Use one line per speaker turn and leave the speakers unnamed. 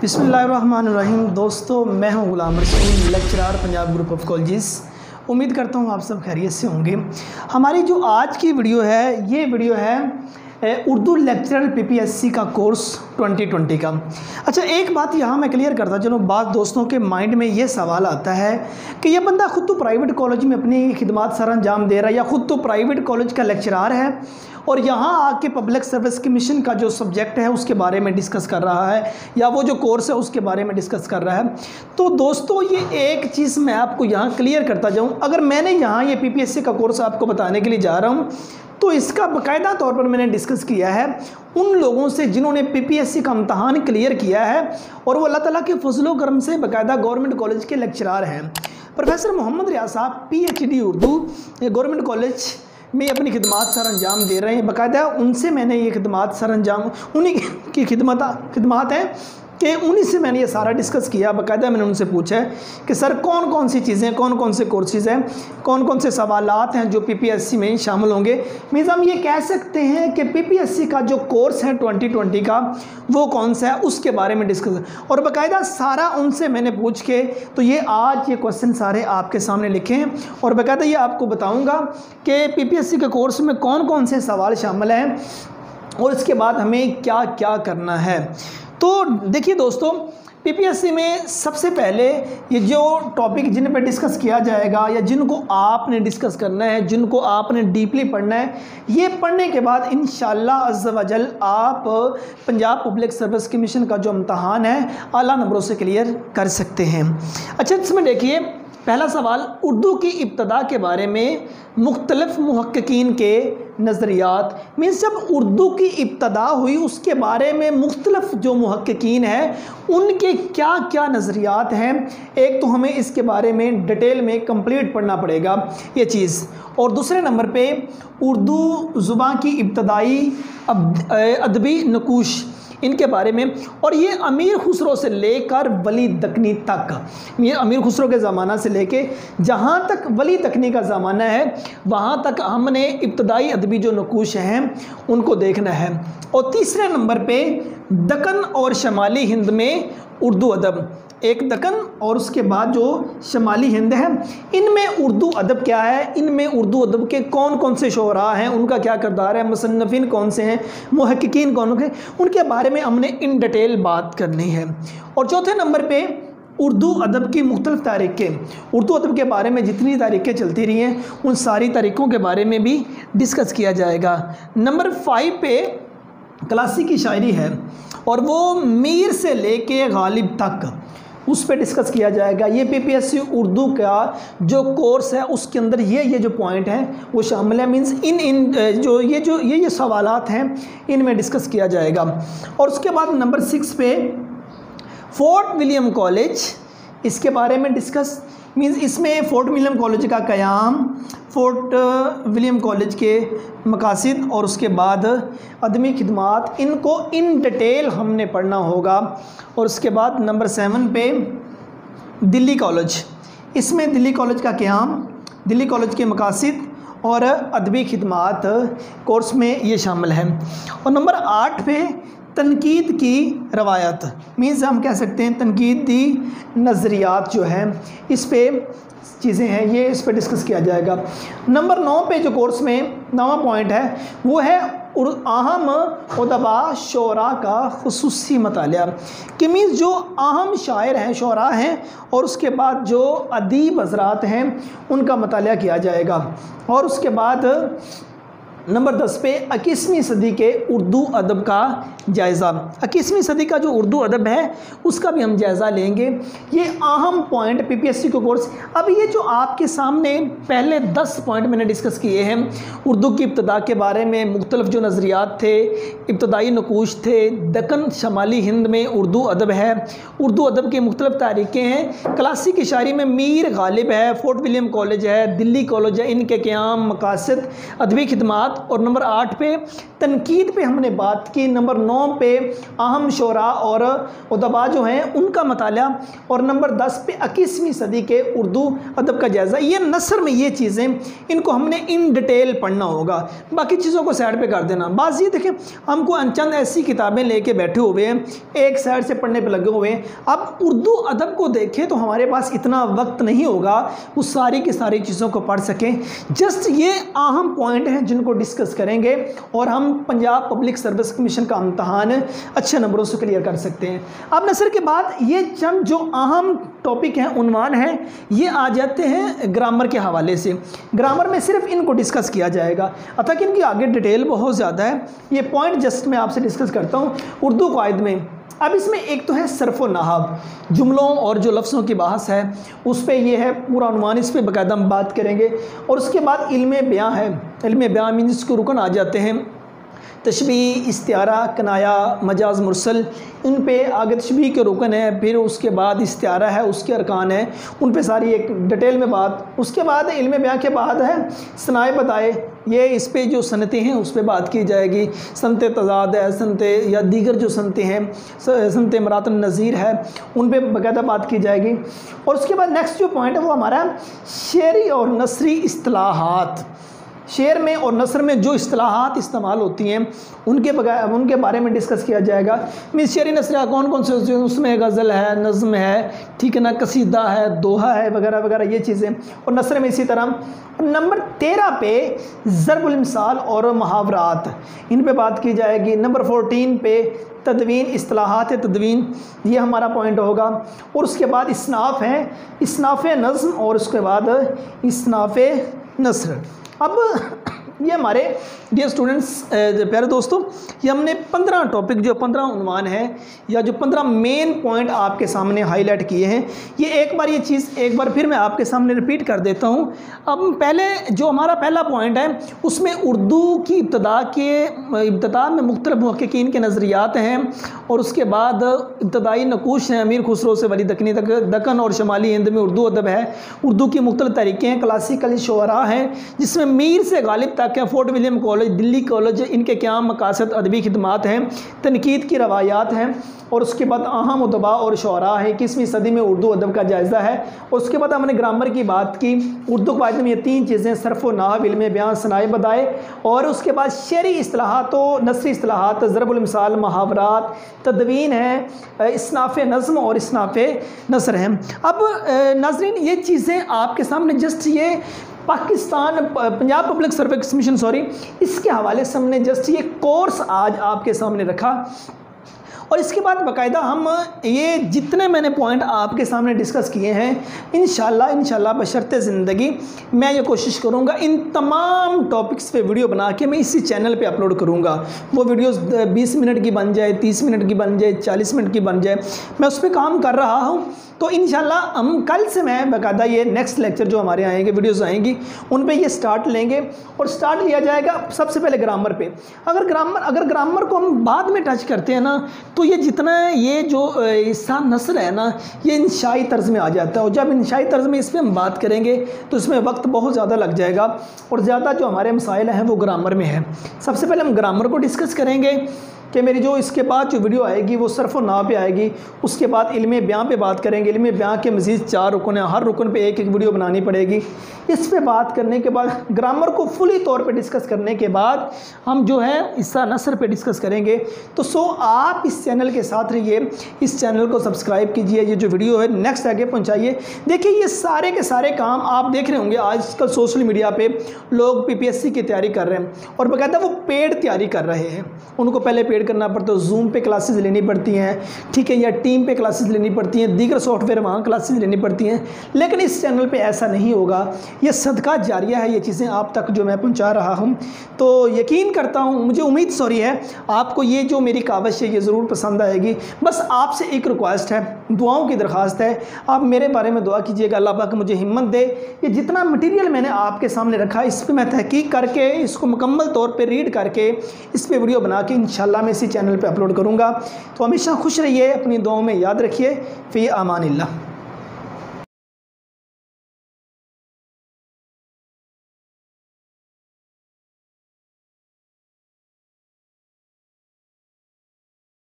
बिस्मिल्लाहिर्रहमानिर्रहीम। दोस्तों, मैं हूं Ghulam Rasool, lecturer Punjab group of colleges. उम्मीद करता हूं आप सब खैरियत से होंगे। हमारी जो आज की वीडियो है, ये वीडियो है उर्दू लेक्चरर पीपीएससी का कोर्स 2020 का। अच्छा, एक बात यहाँ मैं क्लियर करता चलो, बात दोस्तों के माइंड में ये सवाल आता है कि ये बंदा खुद तो प्राइवेट कॉलेज में अपनी खिदमत सर अंजाम दे रहा है, या खुद तो प्राइवेट कॉलेज का लेक्चरर है और यहाँ आके पब्लिक सर्विस कमीशन का जो सब्जेक्ट है उसके बारे में डिस्कस कर रहा है, या वो जो कोर्स है उसके बारे में डिस्कस कर रहा है। तो दोस्तों, ये एक चीज़ मैं आपको यहाँ क्लियर करता जाऊँ। अगर मैंने यहाँ ये पीपीएससी का कोर्स आपको बताने के लिए जा रहा हूँ तो इसका बाकायदा तौर पर मैंने डिस्कस किया है उन लोगों से जिन्होंने पीपीएससी का इम्तहान क्लियर किया है और वो अल्लाह ताला के फजलो करम से बाकायदा गवर्नमेंट कॉलेज के लेक्चरर हैं। प्रोफेसर मोहम्मद रियाज साहब PhD उर्दू गवर्नमेंट कॉलेज में अपनी खिदमत सर अंजाम दे रहे हैं। बाकायदा उनसे मैंने ये खिदमत सर अंजाम, उन्हीं की खिदमत है कि उन्हीं से मैंने ये सारा डिस्कस किया। बाकायदा मैंने उनसे पूछा है कि सर कौन कौन सी चीज़ें, कौन कौन से कोर्सेज़ हैं, कौन कौन से सवालात हैं जो पीपीएससी में शामिल होंगे। मीन्स हम ये कह सकते हैं कि पीपीएससी का जो कोर्स है 2020 का वो कौन सा है, उसके बारे में डिस्कस। और बाकायदा सारा उनसे मैंने पूछ के तो ये आज ये क्वेश्चन सारे आपके सामने लिखे हैं और बाकायदा ये आपको बताऊँगा कि पीपीएससी के कोर्स में कौन कौन से सवाल शामिल हैं और इसके बाद हमें क्या क्या करना है। तो देखिए दोस्तों, पीपीएससी में सबसे पहले ये जो टॉपिक जिन पे डिस्कस किया जाएगा या जिनको आपने डिस्कस करना है, जिनको आपने डीपली पढ़ना है, ये पढ़ने के बाद इंशाअल्लाह अज़्ज़ व जल आप पंजाब पब्लिक सर्विस कमीशन का जो इम्तहान है आला नंबरों से क्लियर कर सकते हैं। अच्छा, इसमें देखिए पहला सवाल, उर्दू की इब्तदा के बारे में मुख्तलिफ मुहक्किकीन के नज़रियात। मीन्स जब उर्दू की इब्तदा हुई उसके बारे में मुख्तलिफ जो मुहक्किकीन हैं उनके क्या क्या नज़रियात हैं, एक तो हमें इसके बारे में डिटेल में कंप्लीट पढ़ना पड़ेगा ये चीज़। और दूसरे नंबर पे उर्दू ज़ुबान की इब्तदाई अदबी नकूश, इनके बारे में। और ये अमीर खुसरो से लेकर वली दकनी तक, ये अमीर खुसरो के ज़माना से लेके जहाँ तक वली दकनी का ज़माना है वहाँ तक हमने इब्तदाई अदबी जो नकूश हैं उनको देखना है। और तीसरे नंबर पे दक्कन और शमाली हिंद में उर्दू अदब, एक दक्कन और उसके बाद जो शमाली हिंद है इनमें उर्दू अदब क्या है, इनमें उर्दू अदब के कौन कौन से शोरा हैं, उनका क्या किरदार है, मुसन्निफिन कौन से हैं, मुहक्किकीन कौन हैं, उनके बारे में हमने इन डिटेल बात करनी है। और चौथे नंबर पे उर्दू अदब की मुख्तलिफ तारीखें, उर्दू अदब के बारे में जितनी तारीखें चलती रही हैं उन सारी तारीखों के बारे में भी डिस्कस किया जाएगा। नंबर 5 पे क्लासिकी शायरी है और वो मीर से लेके गालिब तक उस पर डिस्कस किया जाएगा। ये पीपीएससी उर्दू का जो कोर्स है उसके अंदर ये जो पॉइंट हैं वो शामिल है। मीन्स इन जो ये सवालात हैं इनमें डिस्कस किया जाएगा। और उसके बाद नंबर 6 पे फोर्ट विलियम कॉलेज, इसके बारे में डिस्कस। मीन्स इसमें फोर्ट विलियम कॉलेज का क़याम, फोर्ट विलियम कॉलेज के मकासिद और उसके बाद अदमी खिदमात, इनको इन डिटेल हमने पढ़ना होगा। और उसके बाद नंबर 7 पे दिल्ली कॉलेज, इसमें दिल्ली कॉलेज का क़याम, दिल्ली कॉलेज के मकासिद और अदबी खिदमात कोर्स में ये शामिल है। और नंबर 8 पे तनकीद की रवायत, मीन्स हम कह सकते हैं तनकीदी नज़रियात जो है इस पे चीज़ें हैं, ये इस पे डिस्कस किया जाएगा। नंबर 9 पे जो कोर्स में 9वां पॉइंट है वो है अहम उदबा शोरा का खुसूसी मतालिया, कि मीन्स जो अहम शायर हैं, शोरा हैं और उसके बाद जो अदीब हज़रात हैं उनका मतालिया किया जाएगा। और उसके बाद नंबर 10 पे 21वीं सदी के उर्दू अदब का जायज़ा, 21वीं सदी का जो उर्दू अदब है उसका भी हम जायज़ा लेंगे। ये अहम पॉइंट पीपीएससी को कोर्स। अब ये जो आपके सामने पहले 10 पॉइंट मैंने डिस्कस किए हैं, उर्दू की इब्तदा के बारे में मुख्तलिफ जो नज़रियात थे, इब्तदाई नकूश थे, दक्कन शमाली हिंद में उर्दू अदब है, उर्दू अदब की मुख्तलिफ तारीखें हैं, क्लासिक शायरी में मीर गालिब है, फोर्ट विलियम कॉलेज है, दिल्ली कॉलेज है, इनके क़याम, मकासद, अदबी खिदमात बात, और नंबर 8 पे तनकीद पे हमने बात की, नंबर 9 पे अहम शोरा और उदबा जो हैं उनका मताला, और नंबर 10 पे 21वीं सदी के उर्दू अदब का जायज़ा। ये नसर में ये चीज़ें इनको हमने इन डिटेल पढ़ना होगा, बाकी चीज़ों को साइड पे कर देना। बात ये देखें, हमको चंद ऐसी किताबें लेके बैठे हुए हैं, एक साइड से पढ़ने पे लगे हुए हैं। अब उर्दू अदब को देखें तो हमारे पास इतना वक्त नहीं होगा वो सारी की सारी चीज़ों को पढ़ सकें। जस्ट ये अहम पॉइंट हैं जिनको डिस्कस करेंगे और हम पंजाब पब्लिक सर्विस कमीशन का इम्तहान अच्छे नंबरों से क्लियर कर सकते हैं। अब नसर के बाद ये चंद जो अहम टॉपिक हैं, उन्वान हैं, ये आ जाते हैं ग्रामर के हवाले से। ग्रामर में सिर्फ इनको डिस्कस किया जाएगा, अतः कि इनकी आगे डिटेल बहुत ज़्यादा है। ये पॉइंट जस्ट मैं आपसे डिस्कस करता हूँ उर्दू कायद में। अब इसमें एक तो है सर्फ़ और नहव, जुमलों और जो लफ्ज़ों की बहस है उस पर यह है पूरा उन्वान, इस पर बाकायदा हम बात करेंगे। और उसके बाद इल्म बयां है, इल्म बयां मीन्स के रुकन आ जाते हैं, तशबीह, इस्तिआरा, कनाया, मजाज मुरसल, इन पे आगे तशबीह के रुकन है, फिर उसके बाद इस्तिआरा है, उसके अरकान है, उन पे सारी एक डिटेल में बात। उसके बाद इल्म बयां के बाद है सनाए बताए, ये इस पे जो सनतें हैं उस पे बात की जाएगी। सनत तज़ाद है, सनत या दीगर जो सनतें हैं, सनत मरातन नज़ीर है, उन पे बाकायदा बात की जाएगी। और उसके बाद नेक्स्ट जो पॉइंट है वो हमारा शेरी और नसरी इस्तिलाहात। शेर में और नसर में जो इस्तिलाहात इस्तेमाल होती हैं उनके बारे में डिस्कस किया जाएगा। मीन्स शेरी नसर कौन कौन से होते हैं, उसमें गज़ल है, नज़्म है, ठीक है ना, कसीदा है, दोहा है, वगैरह वगैरह ये चीज़ें। और नसर में इसी तरह। नंबर 13 पे ज़रबुल मिसाल और मुहावरात, इन पे बात की जाएगी। नंबर 14 पे तदवीन, इस्तिलाहात तदवीन, ये हमारा पॉइंट होगा। और उसके बाद इसनाफ़ है, इसनाफ़ नज़्म, और उसके बाद इसनाफ़ नसर। अब ये हमारे डियर स्टूडेंट्स, प्यारे दोस्तों, ये हमने 15 टॉपिक, जो 15 उन्वान है या जो 15 मेन पॉइंट आपके सामने हाईलाइट किए हैं, ये एक बार ये चीज़ एक बार फिर मैं आपके सामने रिपीट कर देता हूँ। अब पहले जो हमारा पहला पॉइंट है उसमें उर्दू की इब्तदा में मुख्तलिफ मुहक्किकीन के नज़रियात हैं, और उसके बाद इब्तदाई नकूश हैं, अमीर खुसरो से वली दक्कनी तक, दक्कन और शमाली हिंद में उर्दू अदब है। उर्दू की मुख्तलिफ तरीक़े हैं, क्लासिकल शुअरा हैं जिसमें मीर से गालिब तक है, fort William college, Delhi college, इनके क्या मकासद अदबी खिदमात हैं, तनकीद की रवायात हैं। और उसके बाद अहम उदबा और शुअरा है, 21वीं सदी में उर्दू अदब का जायज़ा है। और उसके बाद हमने ग्रामर की बात की। उर्दू कायदे में ये 3 चीज़ें, सर्फ़ व नहव, इल्म बयां, सनाए बदाए। और उसके बाद शेरी इस्तिलाहात व नसरी इस्तिलाहात, ज़रबुल मिसाल, मुहावरात, तदवीन है, इसनाफ़ नज़्म और इसनाफ़ नसर हैं। अब नाज़रीन, ये चीज़ें आपके सामने जस्ट ये Pakistan Punjab public service commission इसके हवाले से हमने जस्ट ये कोर्स आज आपके सामने रखा। और इसके बाद बाकायदा हम ये जितने मैंने पॉइंट आपके सामने डिस्कस किए हैं, इंशाल्लाह बशर्ते ज़िंदगी मैं ये कोशिश करूँगा इन तमाम टॉपिक्स पे वीडियो बना के मैं इसी चैनल पे अपलोड करूँगा। वो वीडियोस 20 मिनट की बन जाए, 30 मिनट की बन जाए, 40 मिनट की बन जाए, मैं उस पर काम कर रहा हूँ। तो इंशाल्लाह हम कल से मैं बाकायदा ये नेक्स्ट लेक्चर जो हमारे आएंगे, वीडियोस आएंगी, उन पे ये स्टार्ट लेंगे। और स्टार्ट लिया जाएगा सबसे पहले ग्रामर पे। अगर ग्रामर को हम बाद में टच करते हैं ना, तो ये जितना ये जो हिस्सा नसर है ना, ये इंशाई तर्ज में आ जाता है। और जब इंशाई तर्ज में इस पर हम बात करेंगे तो इसमें वक्त बहुत ज़्यादा लग जाएगा, और ज़्यादा जो हमारे मसाइल हैं वो ग्रामर में है। सबसे पहले हम ग्रामर को डिस्कस करेंगे कि मेरी जो इसके बाद जो वीडियो आएगी वो सर्फ़ और नहव पे आएगी। उसके बाद इल्म बयां पे बात करेंगे। इल्म बयां के मज़ीद 4 रुकन हैं, हर रुकन पे एक वीडियो बनानी पड़ेगी। इस पे बात करने के बाद ग्रामर को फुली तौर पे डिस्कस करने के बाद हम जो है हिस्सा नसर पे डिस्कस करेंगे। तो आप इस चैनल के साथ रहिए, इस चैनल को सब्सक्राइब कीजिए, ये जो वीडियो है नेक्स्ट आगे पहुँचाइए। देखिए ये सारे के सारे काम आप देख रहे होंगे आजकल सोशल मीडिया पर लोग PPSC की तैयारी कर रहे हैं और बाकायदा वो पेड तैयारी कर रहे हैं। उनको पहले पेड करना पड़ता है, जूम पे क्लासेस लेनी पड़ती हैं, ठीक है, या टीम पे क्लासेस लेनी पड़ती हैं, दीगर सॉफ्टवेयर वहाँ क्लासेस लेनी पड़ती हैं। लेकिन इस चैनल पे ऐसा नहीं होगा, ये सदका जारिया है, ये चीज़ें आप तक जो मैं पहुँचा रहा हूँ। तो यकीन करता हूँ, मुझे उम्मीद है आपको ये जो मेरी कावश है ये ज़रूर पसंद आएगी। बस आपसे एक रिक्वेस्ट है, दुआओं की दरख्वास्त है, आप मेरे बारे में दुआ कीजिएगा, अल्लाह पाक मुझे हिम्मत दे। ये जितना मटीरियल मैंने आपके सामने रखा, इस पर मैं तहकीक करके, इसको मुकम्मल तौर पर रीड करके, इस पर वीडियो बना के इंशाल्लाह मैं इसी चैनल पे अपलोड करूँगा। तो हमेशा खुश रहिए, अपनी दुआओं में याद रखिए। फ़ी अमानिल्लाह।